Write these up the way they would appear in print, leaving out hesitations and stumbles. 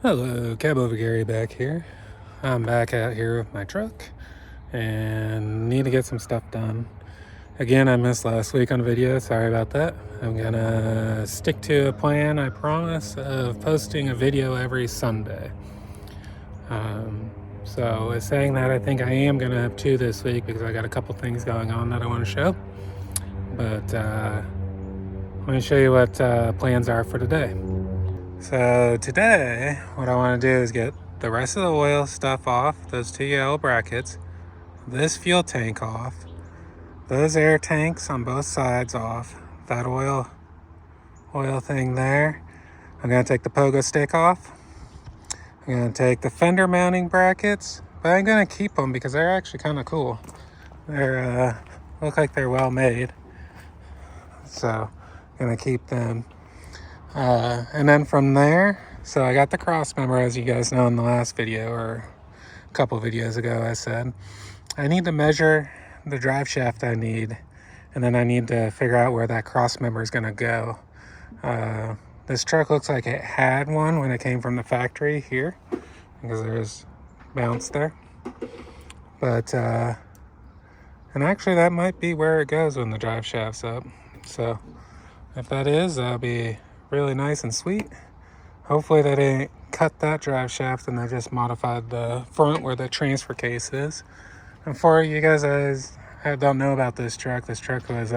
Hello, Cabover Gary back here. I'm back out here with my truck and need to get some stuff done. Again, I missed last week on a video, sorry about that. I'm gonna stick to a plan, I promise, of posting a video every Sunday. So with saying that, I think I am gonna have two this week because I got a couple things going on that I want to show. But let me show you what plans are for today. So today, what I want to do is get the rest of the oil stuff off, those two yellow brackets, this fuel tank off, those air tanks on both sides off, that oil thing there. I'm going to take the pogo stick off. I'm going to take the fender mounting brackets, but I'm going to keep them because they're actually kind of cool. They're look like they're well made, so I'm going to keep them. And then from there, so I got the cross member, as you guys know in the last video or a couple videos ago, I said I need to measure the drive shaft I need, and then I need to figure out where that cross member is going to go. This truck looks like it had one when it came from the factory here because there's bounce there, but and actually that might be where it goes when the drive shaft's up. So if that is, that'll be really nice and sweet. Hopefully they didn't cut that drive shaft and they just modified the front where the transfer case is. And for you guys that don't know about this truck was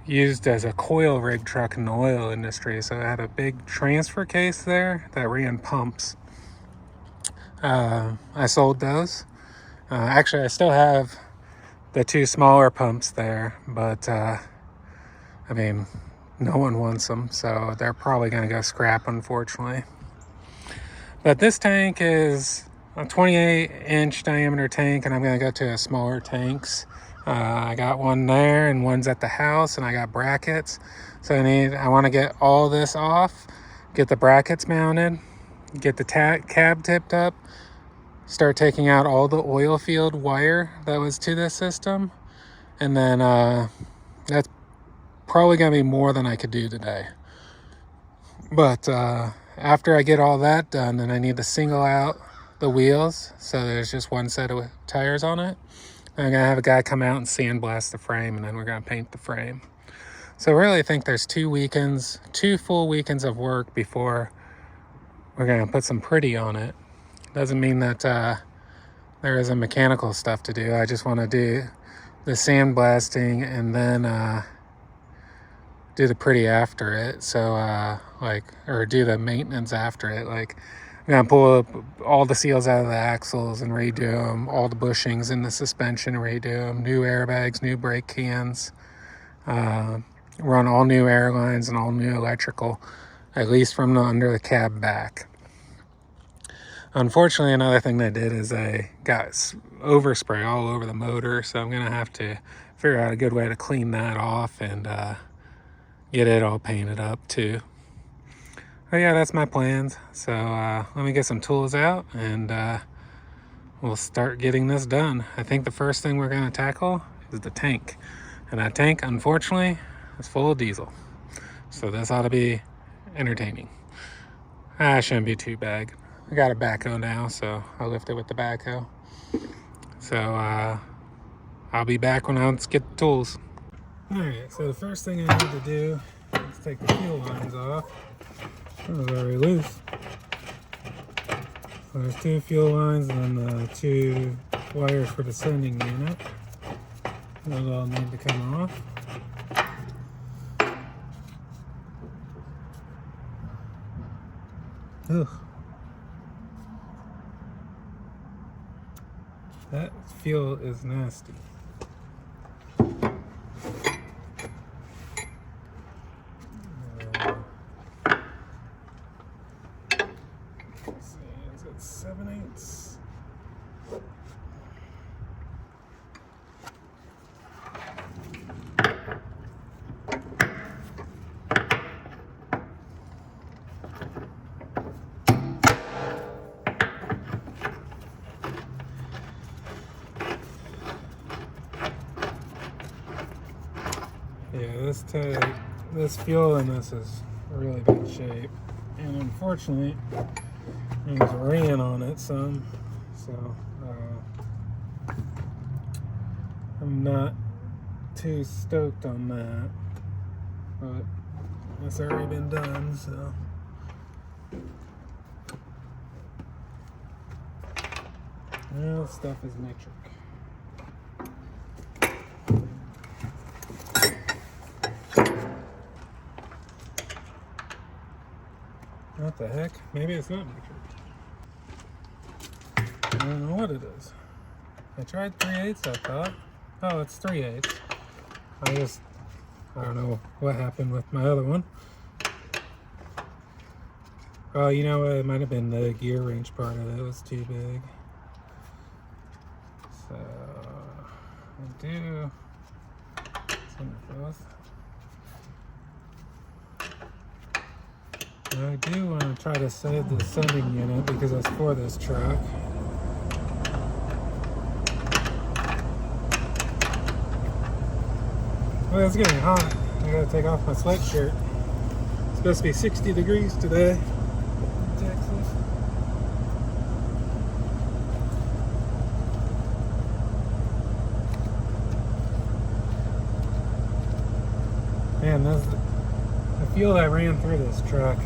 used as a coil rig truck in the oil industry. So it had a big transfer case there that ran pumps. I sold those. Actually, I still have the two smaller pumps there, but I mean, no one wants them, so they're probably going to go scrap, unfortunately. But this tank is a 28-inch diameter tank, and I'm going to go to smaller tanks. I got one there, and one's at the house, and I got brackets. So I want to get all this off, get the brackets mounted, get the cab tipped up, start taking out all the oil field wire that was to this system, and then that's probably gonna be more than I could do today. But after I get all that done, then I need to single out the wheels so there's just one set of tires on it. I'm gonna have a guy come out and sandblast the frame, and then we're gonna paint the frame. So really I think there's 2 full weekends of work before we're gonna put some pretty on it. Doesn't mean that there isn't mechanical stuff to do. I just want to do the sandblasting and then do the pretty after it. So or do the maintenance after it. Like, I'm gonna pull up all the seals out of the axles and redo them, all the bushings in the suspension, redo them, new airbags, new brake cans, run all new air lines and all new electrical, at least from the under the cab back. Unfortunately, another thing they did is they got overspray all over the motor, so I'm gonna have to figure out a good way to clean that off and get it all painted up too. But yeah, that's my plans. So let me get some tools out and we'll start getting this done. I think the first thing we're gonna tackle is the tank. And that tank, unfortunately, is full of diesel. So this ought to be entertaining. Shouldn't be too bad. I got a backhoe now, so I'll lift it with the backhoe. So I'll be back when I get the tools. Alright, so the first thing I need to do is take the fuel lines off. Those are already loose. So there's 2 fuel lines and then 2 wires for the sending unit. Those all need to come off. Ugh. That fuel is nasty. Is it 7/8? Yeah, this fuel in this is really bad shape, and unfortunately and just ran on it some. So I'm not too stoked on that, but it's already been done, so. Well, stuff is metric. What the heck? Maybe it's not metric. I don't know what it is. I tried 3/8, I thought. Oh, it's 3/8. I don't know what happened with my other one. Oh, you know what? It might have been the gear wrench part of it was too big. So, I do want to try to save the sending unit because it's for this truck. Well, it's getting hot. I gotta take off my sweatshirt. It's supposed to be 60 degrees today in Texas. Man, the fuel that ran through this truck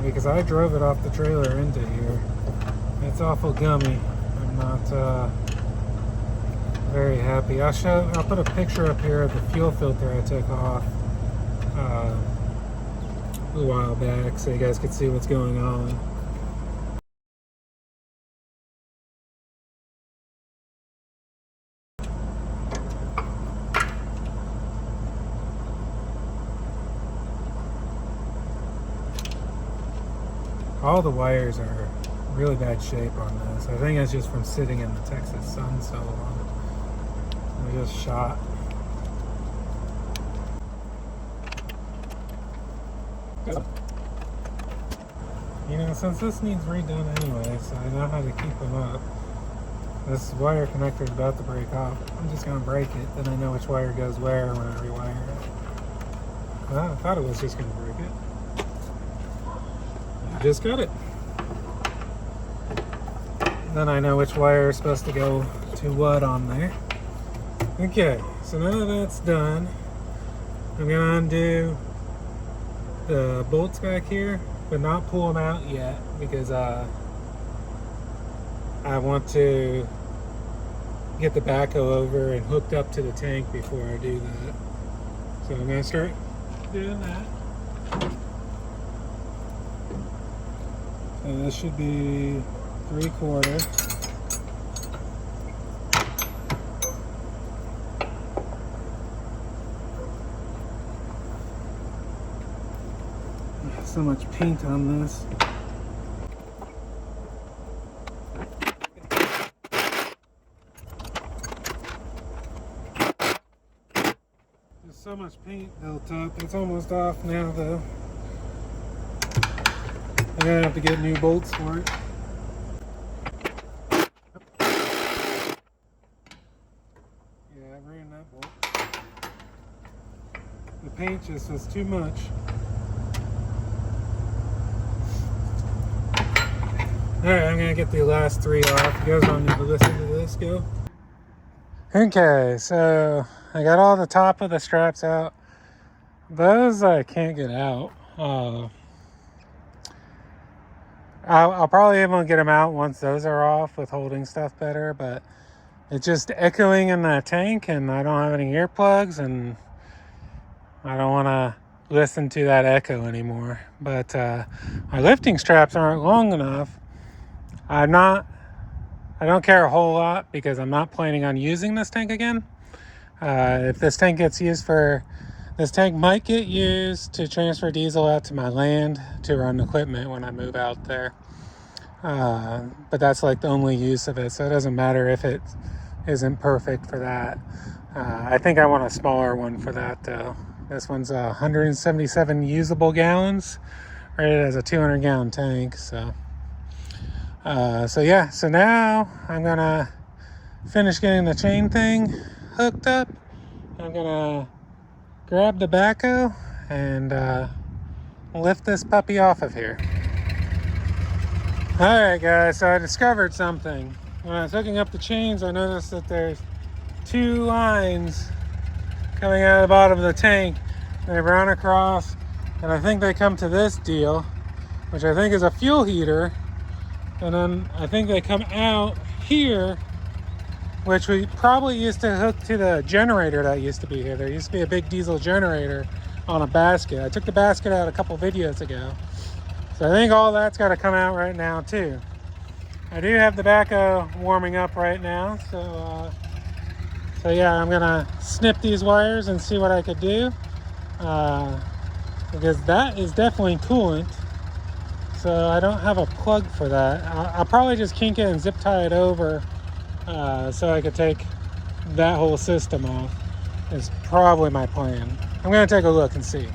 because I drove it off the trailer into here. It's awful gummy. I'm not very happy. I'll put a picture up here of the fuel filter I took off a while back so you guys can see what's going on. All the wires are really bad shape on this. I think it's just from sitting in the Texas sun so long. They're just shot. You know, since this needs redone anyway, so I know how to keep them up. This wire connector is about to break off. I'm just going to break it, then I know which wire goes where when I rewire it. Well, I thought it was just going to break it. Just got it. Then I know which wire is supposed to go to what on there. Okay, so now that that's done, I'm gonna undo the bolts back here, but not pull them out yet because I want to get the backhoe over and hooked up to the tank before I do that. So I'm gonna start doing that. So this should be 3/4. So much paint on this. There's so much paint built up. It's almost off now though. I'm gonna have to get new bolts for it. Yeah, I ruined that bolt. The paint just was too much. Alright, I'm gonna get the last 3 off. You guys don't need to listen to this, go. Okay, so I got all the top of the straps out. Those I can't get out. I'll probably be able to get them out once those are off with holding stuff better, but it's just echoing in the tank and I don't have any earplugs and I don't want to listen to that echo anymore. But my lifting straps aren't long enough. I don't care a whole lot because I'm not planning on using this tank again. If this tank gets used this tank might get used to transfer diesel out to my land to run equipment when I move out there. But that's like the only use of it, so it doesn't matter if it isn't perfect for that. I think I want a smaller one for that though. This one's 177 usable gallons, rated as a 200-gallon tank. So yeah, so now I'm gonna finish getting the chain thing hooked up. I'm gonna grab the backhoe and lift this puppy off of here. Alright guys, so I discovered something. When I was hooking up the chains, I noticed that there's two lines coming out of the bottom of the tank. They run across, and I think they come to this deal, which I think is a fuel heater. And then I think they come out here, which we probably used to hook to the generator that used to be here. There used to be a big diesel generator on a basket. I took the basket out a couple videos ago. So I think all that's got to come out right now too. I do have the backhoe warming up right now, so yeah, I'm gonna snip these wires and see what I could do, because that is definitely coolant. So I don't have a plug for that. I'll probably just kink it and zip tie it over, so I could take that whole system off. Is probably my plan. I'm gonna take a look and see.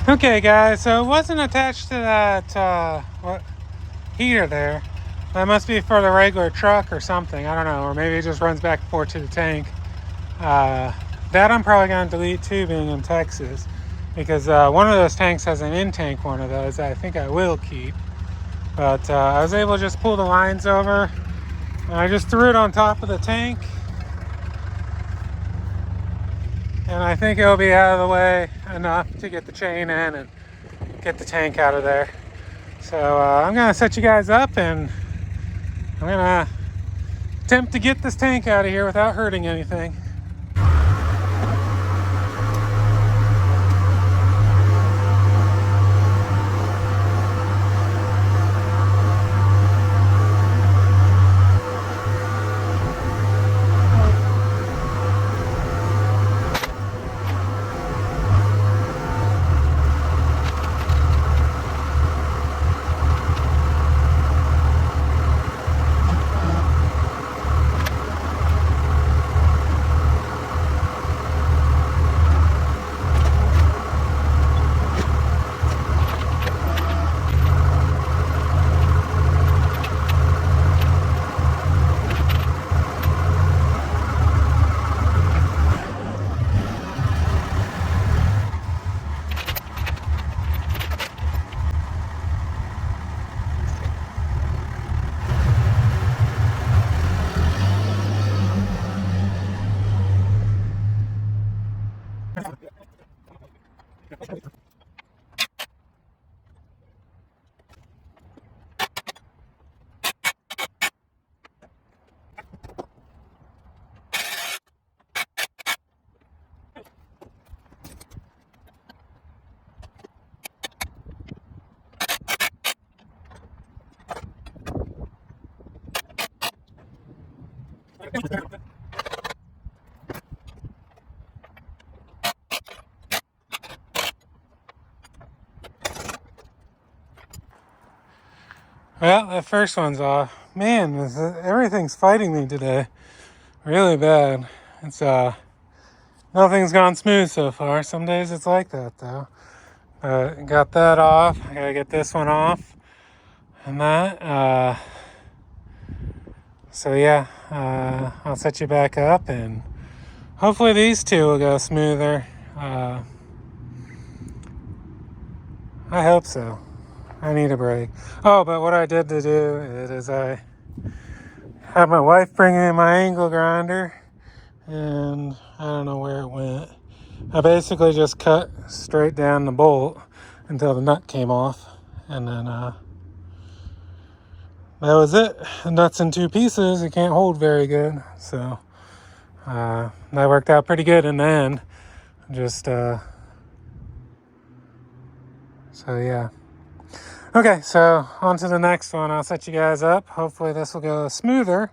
Okay guys, so it wasn't attached to that heater there. That must be for the regular truck or something, I don't know, or maybe it just runs back and forth to the tank. That I'm probably gonna delete too, being in Texas, because one of those tanks has an in-tank one of those that I think I will keep. But I was able to just pull the lines over, and I just threw it on top of the tank. And I think it'll be out of the way enough to get the chain in and get the tank out of there. So I'm gonna set you guys up, and I'm gonna attempt to get this tank out of here without hurting anything. Well, that first one's off. Man, everything's fighting me today. Really bad. It's nothing's gone smooth so far. Some days it's like that though. Got that off. I gotta get this one off. And that. So yeah, I'll set you back up, and hopefully these two will go smoother. I hope so. I need a break. Oh, but what I did to do is I had my wife bring in my angle grinder, and I don't know where it went. I basically just cut straight down the bolt until the nut came off, and then that was it. The nut's in two pieces. It can't hold very good, so that worked out pretty good in the end. Just so yeah. Okay, so on to the next one. I'll set you guys up. Hopefully this will go smoother.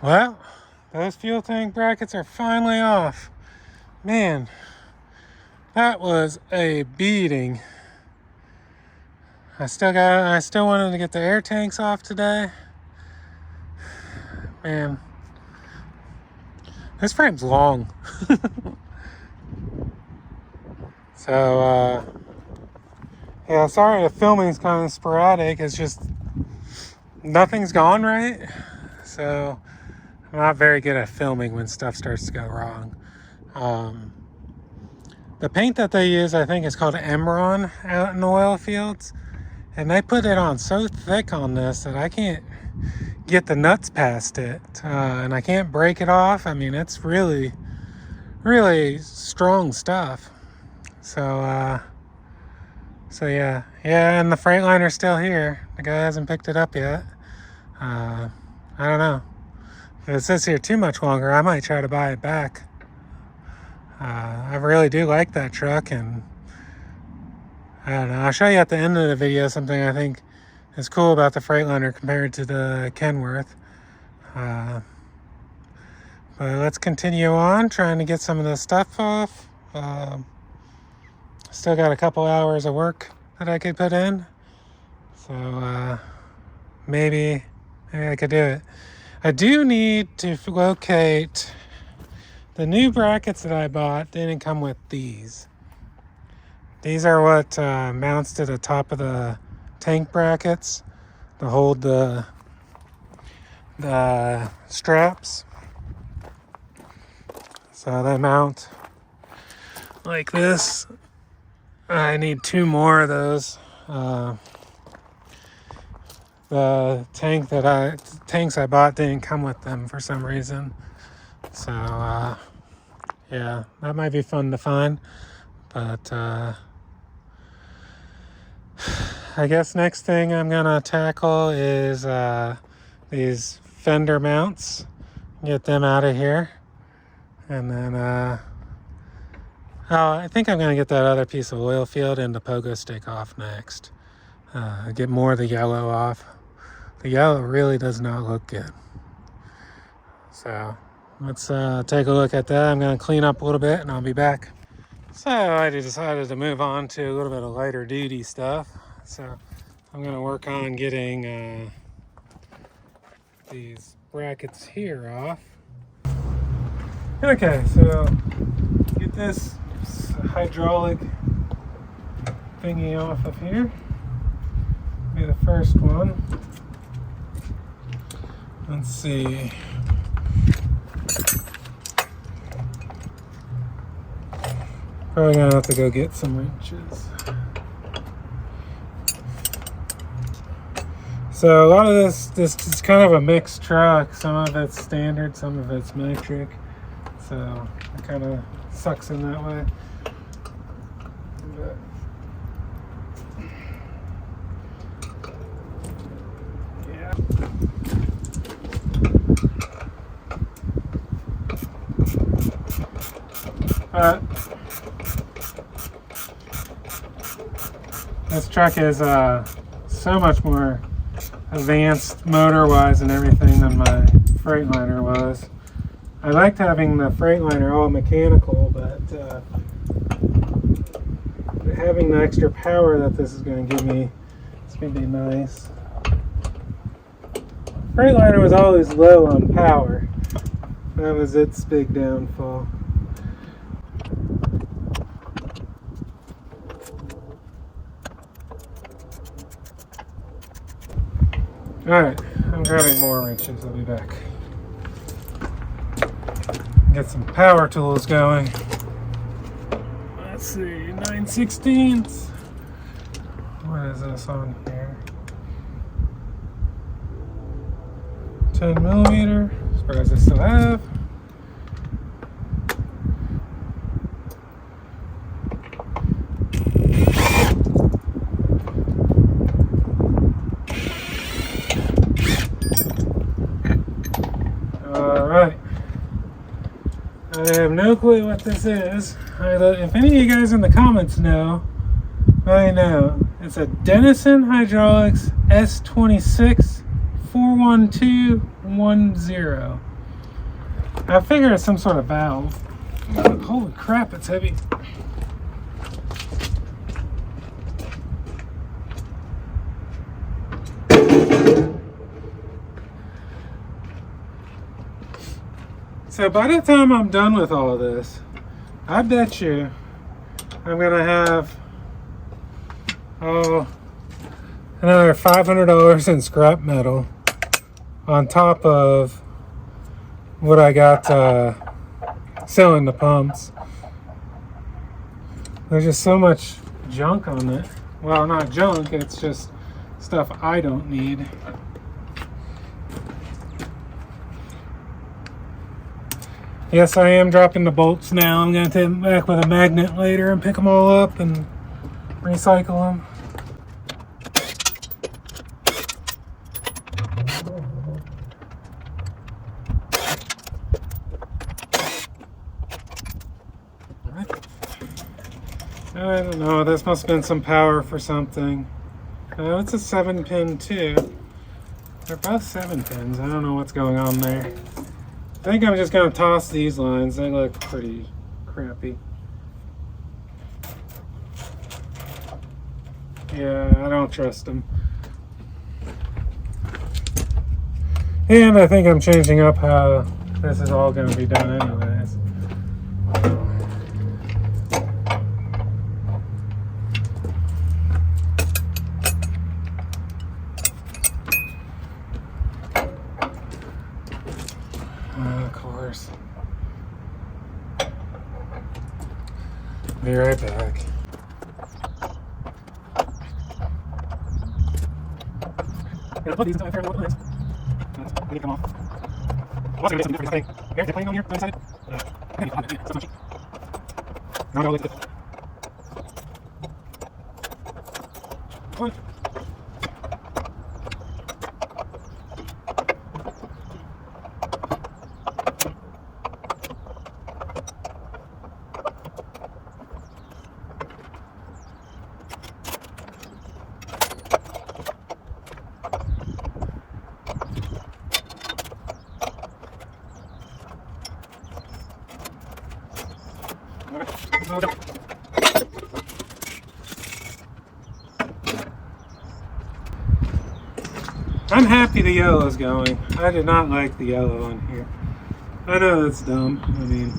Well, those fuel tank brackets are finally off. Man, that was a beating. I still wanted to get the air tanks off today. Man, this frame's long. So, yeah, sorry the filming's kind of sporadic. It's just nothing's gone right. So, I'm not very good at filming when stuff starts to go wrong. The paint that they use, I think, is called Emron out in the oil fields. And they put it on so thick on this that I can't get the nuts past it. And I can't break it off. I mean, it's really, really strong stuff. So yeah. Yeah, and the Freightliner's still here. The guy hasn't picked it up yet. I don't know. If it sits here too much longer, I might try to buy it back. I really do like that truck, and I don't know. I'll show you at the end of the video something I think is cool about the Freightliner compared to the Kenworth. But let's continue on trying to get some of this stuff off. Still got a couple hours of work that I could put in, so maybe I could do it. I do need to locate the new brackets that I bought. Didn't come with these. These are what mounts to the top of the tank brackets to hold the straps. So they mount like this. I need 2 more of those. The tanks I bought didn't come with them for some reason. So yeah, that might be fun to find. But I guess next thing I'm gonna tackle is these fender mounts. Get them out of here. And then I think I'm gonna get that other piece of oil field and the pogo stick off next. Get more of the yellow off. The yellow really does not look good. So let's take a look at that. I'm gonna clean up a little bit and I'll be back. So I decided to move on to a little bit of lighter duty stuff. So I'm gonna work on getting these brackets here off. Okay, so get this hydraulic thingy off of here. Be the first one. Let's see. Probably gonna have to go get some wrenches. So a lot of this is kind of a mixed truck. Some of it's standard, some of it's metric. So it kind of sucks in that way. But this truck is so much more advanced motor-wise and everything than my Freightliner was. I liked having the Freightliner all mechanical, but having the extra power that this is going to give me, it's going to be nice. Freightliner was always low on power. That was its big downfall. Alright, I'm grabbing more wrenches. I'll be back. Get some power tools going. Let's see, 9/16. What is this on here? 10 millimeter. Surprised I still have. I have no clue what this is. If any of you guys in the comments know, let me know. It's a Denison Hydraulics S26 41210. I figure it's some sort of valve. Holy crap, it's heavy. So by the time I'm done with all of this, I bet you I'm gonna have another $500 in scrap metal on top of what I got selling the pumps. There's just so much junk on it. Well, not junk, it's just stuff I don't need. Yes, I am dropping the bolts now. I'm going to take them back with a magnet later and pick them all up and recycle them. I don't know, this must have been some power for something. It's a 7-pin too. They're both 7-pins. I don't know what's going on there. I think I'm just going to toss these lines. They look pretty crappy. Yeah, I don't trust them. And I think I'm changing up how this is all going to be done anyways. Of course. Be right back. Gonna put these until I figure out what it is. We need them off. I was gonna get something different. Here, they're playing on here. I'm excited. I need to find it. It's so cheap. Now I gotta look at this. What? I'm happy the yellow's going. I did not like the yellow on here. I know that's dumb. I mean,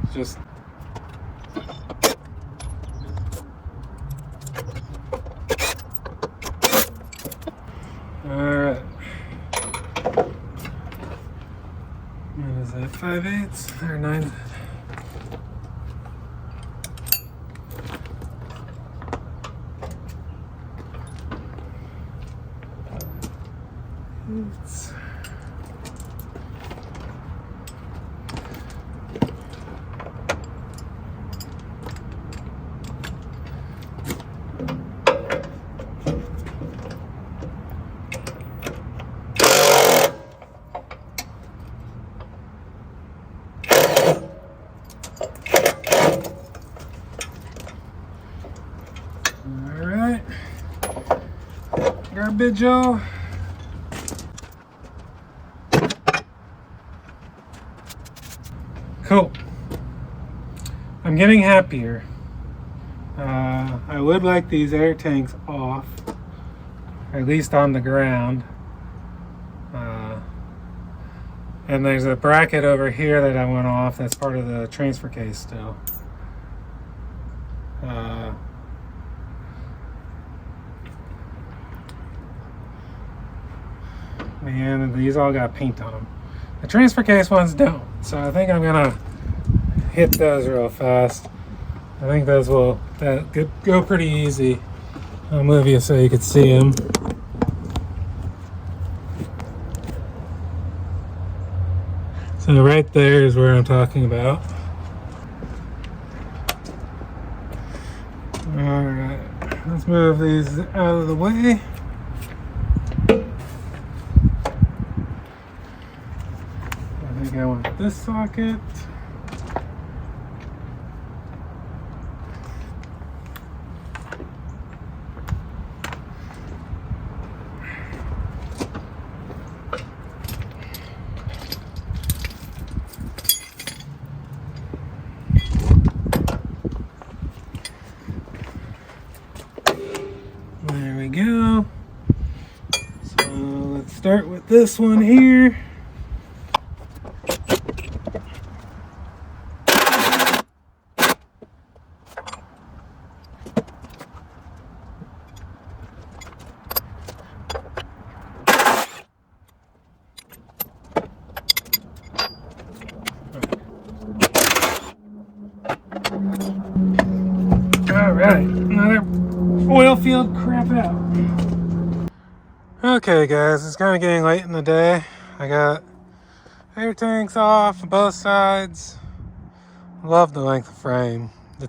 it's just... Alright. What is that, 5/8 or 9? Alright, garbage all. Cool. I'm getting happier. I would like these air tanks off, or at least on the ground. And there's a bracket over here that I went off that's part of the transfer case still. Man, these all got paint on them. The transfer case ones don't, so I think I'm gonna hit those real fast. I think those will go pretty easy. I'll move you so you can see them. So right there is where I'm talking about. Alright, let's move these out of the way. I think I want this socket. There we go. So let's start with this one here. Alright, another oil field crap out. Okay guys, it's kind of getting late in the day. I got air tanks off both sides. Love the length of frame. The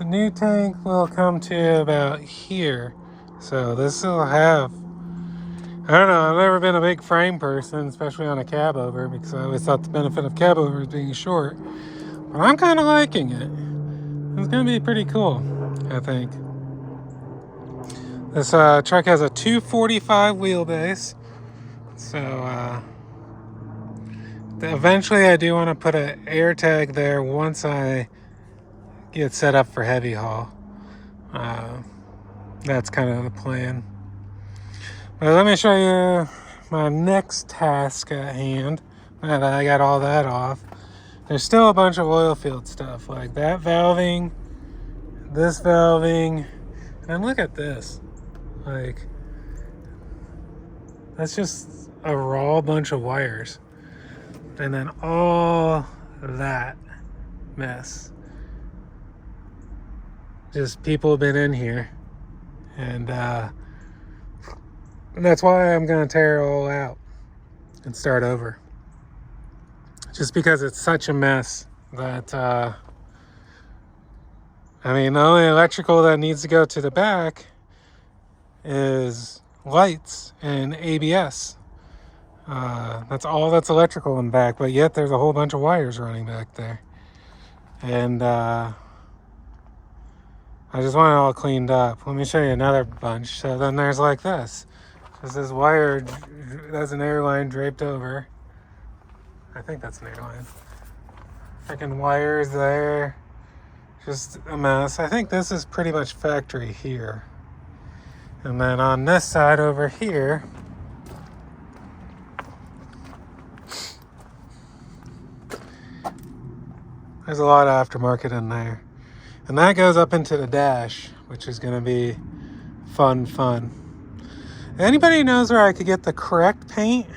new tank will come to about here. So this will have, I don't know, I've never been a big frame person, especially on a Cabover, because I always thought the benefit of Cabover is being short. But I'm kind of liking it. It's going to be pretty cool, I think. This truck has a 245 wheelbase. So eventually I do want to put an air tag there once I get set up for heavy haul. That's kind of the plan. But let me show you my next task at hand. Now that I got all that off, there's still a bunch of oil field stuff, like that valving, this valving, and look at this. Like, that's just a raw bunch of wires. And then all that mess. Just people have been in here. And that's why I'm going to tear it all out and start over. Just because it's such a mess that, I mean, the only electrical that needs to go to the back is lights and ABS. That's all that's electrical in the back, but yet there's a whole bunch of wires running back there. And I just want it all cleaned up. Let me show you another bunch. So then there's like this. There's this wire, that's an airline draped over. I think that's an airline. Freaking wires there. Just a mess. I think this is pretty much factory here. And then on this side over here, there's a lot of aftermarket in there. And that goes up into the dash, which is going to be fun. Anybody knows where I could get the correct paint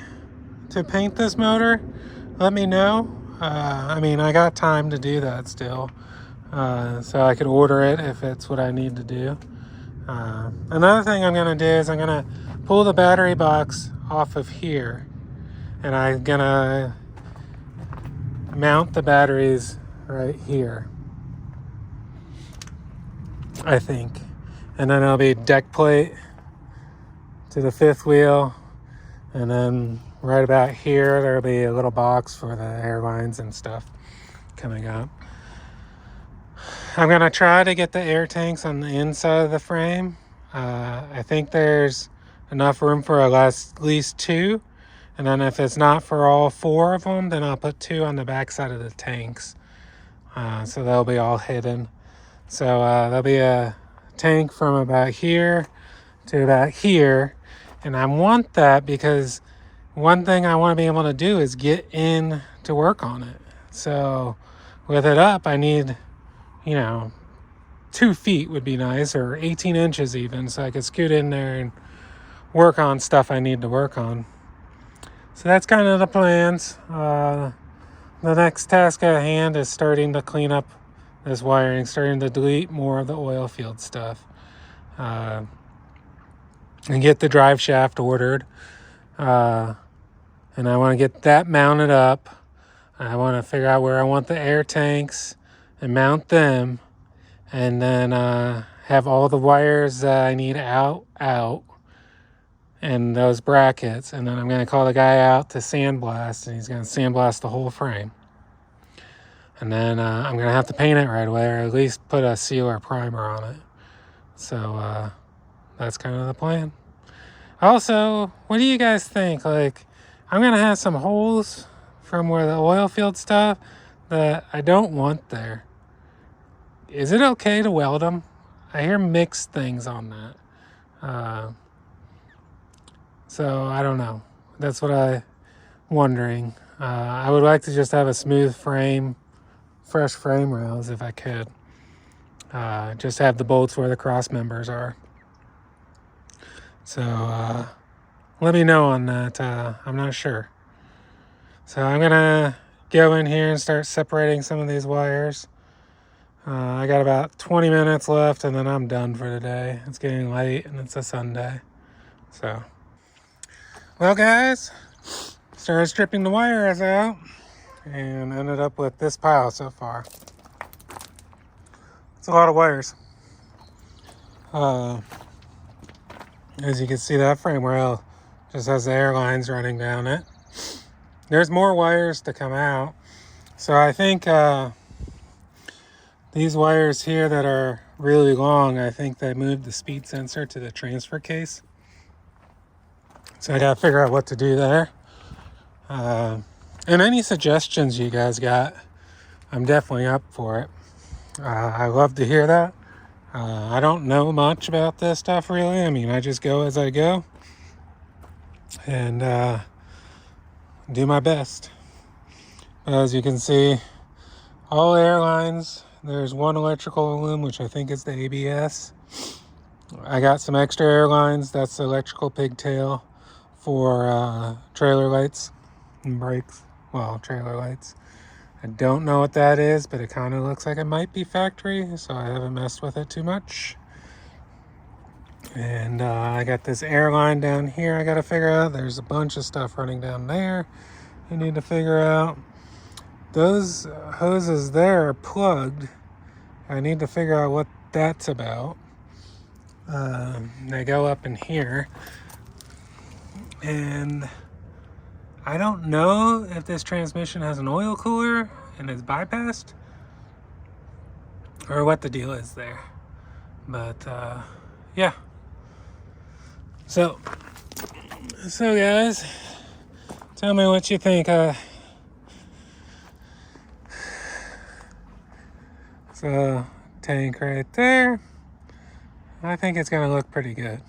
to paint this motor? Let me know. I mean, I got time to do that still. So I could order it if it's what I need to do. Another thing I'm going to do is I'm going to pull the battery box off of here. And I'm going to mount the batteries right here, I think. And then it'll be deck plate to the fifth wheel. And then right about here, there'll be a little box for the airlines and stuff coming up. I'm going to try to get the air tanks on the inside of the frame. I think there's enough room for at least two. And then if it's not for all four of them, then I'll put two on the back side of the tanks. So they'll be all hidden. So there'll be a tank from about here to about here. And I want that because one thing I want to be able to do is get in to work on it. So with it up, I need, 2 feet would be nice, or 18 inches even, so I could scoot in there and work on stuff I need to work on. So that's kind of the plans. The next task at hand is starting to clean up this wiring, starting to delete more of the oil field stuff. And get the drive shaft ordered. And I want to get that mounted up. I want to figure out where I want the air tanks and mount them. And then have all the wires that I need out, and those brackets. And then I'm going to call the guy out to sandblast, and he's going to sandblast the whole frame. And then I'm going to have to paint it right away, or at least put a sealer primer on it. So that's kind of the plan. Also, what do you guys think? Like, I'm going to have some holes from where the oil field stuff that I don't want there. Is it okay to weld them? I hear mixed things on that. So I don't know. That's what I'm wondering. I would like to just have a smooth frame, fresh frame rails if I could. Just have the bolts where the cross members are. So let me know on that. I'm not sure. So I'm going to go in here and start separating some of these wires. I got about 20 minutes left and then I'm done for the day. It's getting late and it's a Sunday. So, well guys, started stripping the wires out and ended up with this pile so far. It's a lot of wires. As you can see, that frame rail just has the air lines running down it. There's more wires to come out. So I think these wires here that are really long, I think they moved the speed sensor to the transfer case. So I gotta figure out what to do there. And any suggestions you guys got, I'm definitely up for it. I love to hear that. I don't know much about this stuff really. I mean, I just go as I go and do my best. As you can see, all airlines, there's one electrical loom, which I think is the ABS. I got some extra airlines. That's the electrical pigtail for trailer lights and brakes. Well, trailer lights. I don't know what that is, but it kind of looks like it might be factory, so I haven't messed with it too much. And I got this airline down here I got to figure out. There's a bunch of stuff running down there I need to figure out. Those hoses there are plugged. I need to figure out what that's about. They go up in here. And I don't know if this transmission has an oil cooler and is bypassed or what the deal is there. But yeah. So guys, tell me what you think. So tank right there. I think it's gonna look pretty good.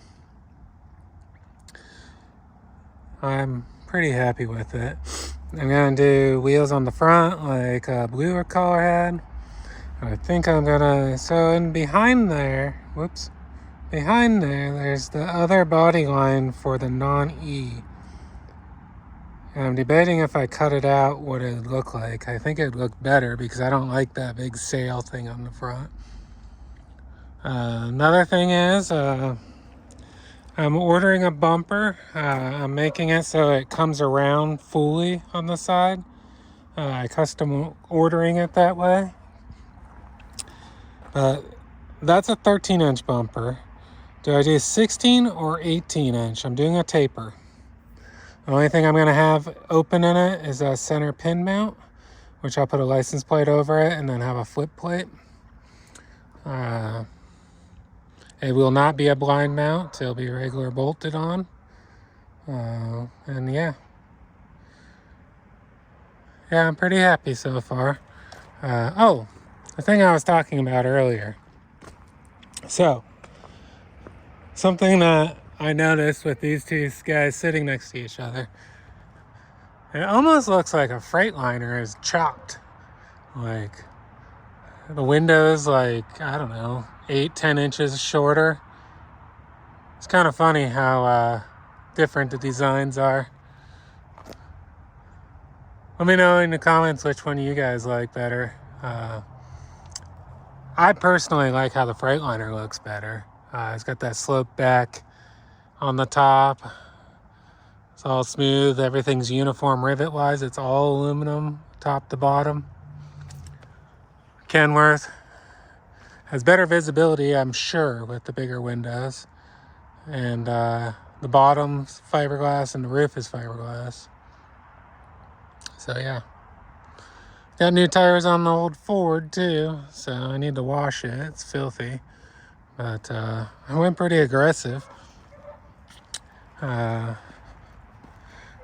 I'm pretty happy with it. I'm gonna do wheels on the front like Blue Color had. I think I'm gonna, so in behind there, behind there, there's the other body line for the non-E. And I'm debating if I cut it out, what it'd look like. I think it'd look better because I don't like that big sail thing on the front. Another thing is, I'm ordering a bumper. I'm making it so it comes around fully on the side. I custom ordering it that way. But that's a 13-inch bumper. Do I do 16 or 18-inch? I'm doing a taper. The only thing I'm going to have open in it is a center pin mount, which I'll put a license plate over it and then have a flip plate. It will not be a blind mount. It'll be regular bolted on. And yeah. Yeah, I'm pretty happy so far. Oh, the thing I was talking about earlier. So, something that I noticed with these two guys sitting next to each other. It almost looks like a Freightliner is chopped. Like, the window's like, I don't know, 8-10 inches shorter. It's kind of funny how different the designs are. Let me know in the comments which one you guys like better. I personally like how the Freightliner looks better. It's got that slope back on the top. It's all smooth. Everything's uniform rivet wise. It's all aluminum top to bottom. Kenworth has better visibility, I'm sure, with the bigger windows. And the bottom's fiberglass and the roof is fiberglass. So yeah. Got new tires on the old Ford too, so I need to wash it. It's filthy. But I went pretty aggressive.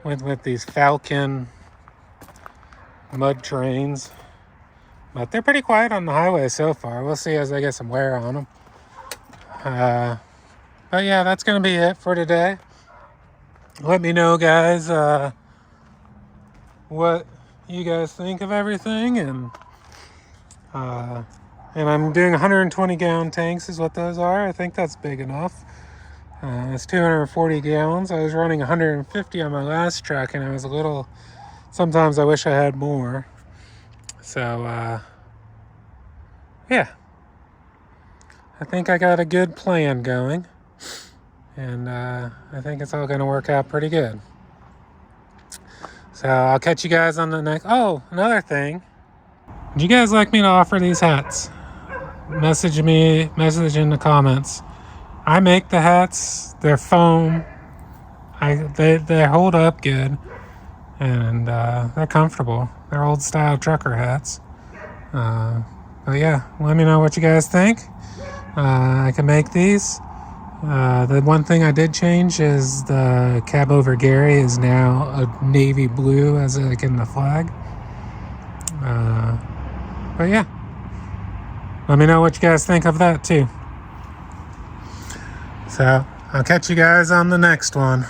Went with these Falcon mud trains. But they're pretty quiet on the highway so far. We'll see as I get some wear on them. But yeah, that's going to be it for today. Let me know, guys, what you guys think of everything. And I'm doing 120 gallon tanks is what those are. I think that's big enough. It's 240 gallons. I was running 150 on my last truck, and I was a little, sometimes I wish I had more. So, yeah, I think I got a good plan going. And I think it's all going to work out pretty good. So I'll catch you guys on the next... Oh, another thing. Would you guys like me to offer these hats? Message in the comments. I make the hats. They're foam. They hold up good. And they're comfortable. They're old style trucker hats. But yeah, let me know what you guys think. I can make these. The one thing I did change is the Cabover Gary is now a navy blue, as like in the flag. But yeah, let me know what you guys think of that too. So I'll catch you guys on the next one.